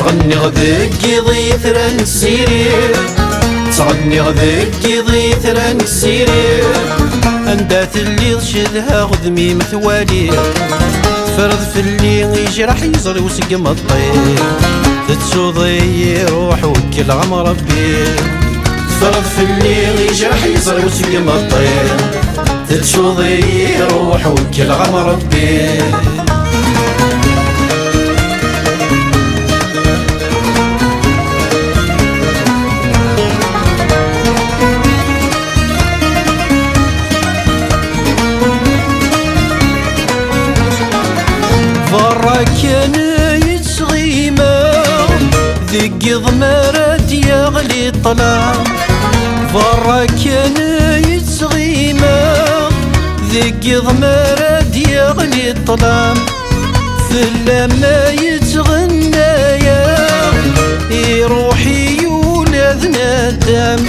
تغني غذاك ضيث ران السيرير، تغني غذاك ضيث ران السيرير. اندات اللي شدها غدمي مثوالي، فرض في اللي يجرح يزري وسقم الطير. تتسوضي روح وكل عم ربي، فرض في اللي يجرح يزري وسقم الطير. تتسوضي روح وكل عم ربي. كان يتغيما ذيك ضمرات يغلي الظلام. برا كان يتغيما ذيك ضمرات يغلي الظلام. في اللما يتغنايا يروحي ولاد ندم.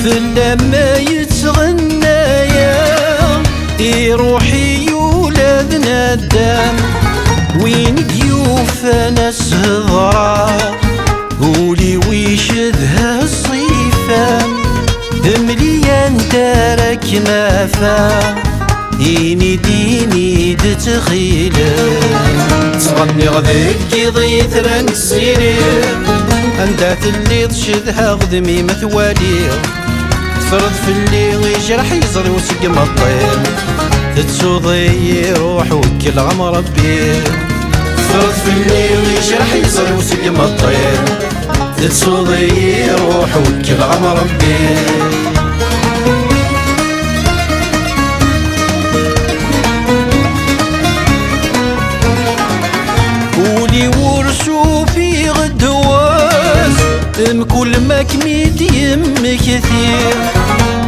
في اللما يتغنايا يروحي ولاد ندم. وين ضيوف ناس هضرا قولي ويش ذها الصيفة. مليان دارك ما فا ديني ديني دتخيلة. تغني غذاك ضيث ران السيرير، اندات اللي تشدها غدمي مثوالي. تفرض في اللي يجرح يزري وسقم الطير. تتسوضي روح وكل عم ربي، فرض في الليل يجرح يزري وسقم الطير. تتسوضي روح وكل عم ربي. قولي ورسو في غدواس كل ما كميت يم كثير.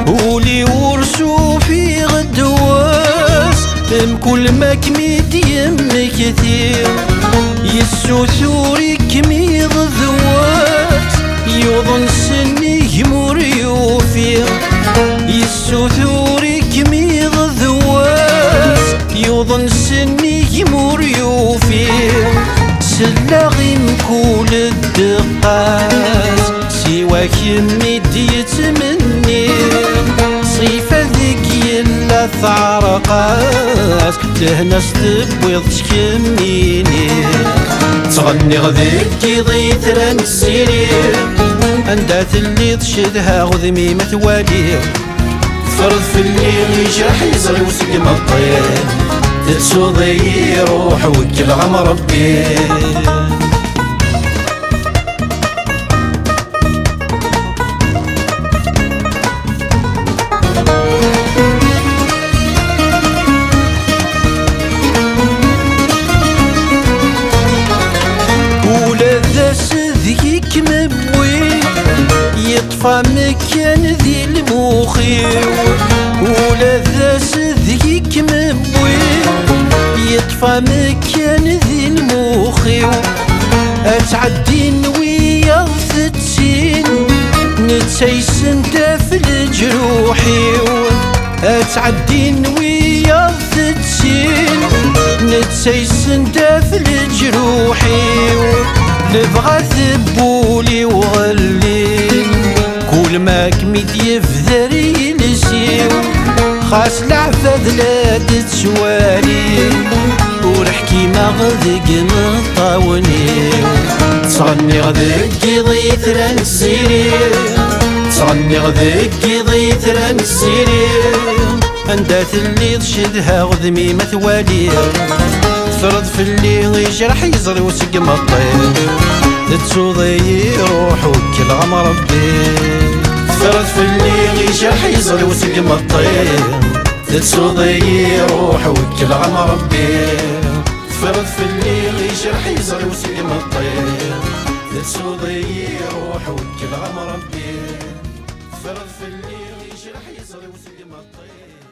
قولي ورسو في غدواس كل ما كميت يم كثير. يسو ثوري كميض ذوات يوضن سني يمر يوفير. يسو ثوري كميض ذوات يوضن سني يمر يوفير. سلاغي مكول الدقات سواك يمد يتمني. صيفة ذيك يلا ثعرقات لهنا ستبويض تكميني. تغني غذاك ضيث ران السيرير، اندات اللي تشدها غذمي مثوالي. فرض في الليل يجرح يزري وسقم الطير. تتسوضي روح وكل عم ربي. يطفى مكان ذي المخيو ولا ذاس ذيك مبوي. يطفى مكان ذي المخيو اتعدين ويا ثتسين. نتسيسن دافل جروحي اتعدين ويا ثتسين. نتسيسن دافل جروحي لبغى ثبولي وغلي. كل ما كميت يفذري لسيو خاص العفاذ لا تتسوالي. ورحكي ما غذق مطاوني. تغني غذاك ضيث ران السيرير، تغني غذاك ضيث ران السيرير. اندات اللي تشدها غذمي مثوالي. تفرض في اللي يجرح يزري وسقم الطير. تتسوضي روح وكل عم ربي. تفرض في اللي يجرح يزري وسقم الطير. تتسوضي روح وكل عم ربي. تفرض في اللي يجرح يزري وسقم الطير. تتسوضي روح وكل عم ربي. تفرض في اللي يجرح يزري وسقم الطير.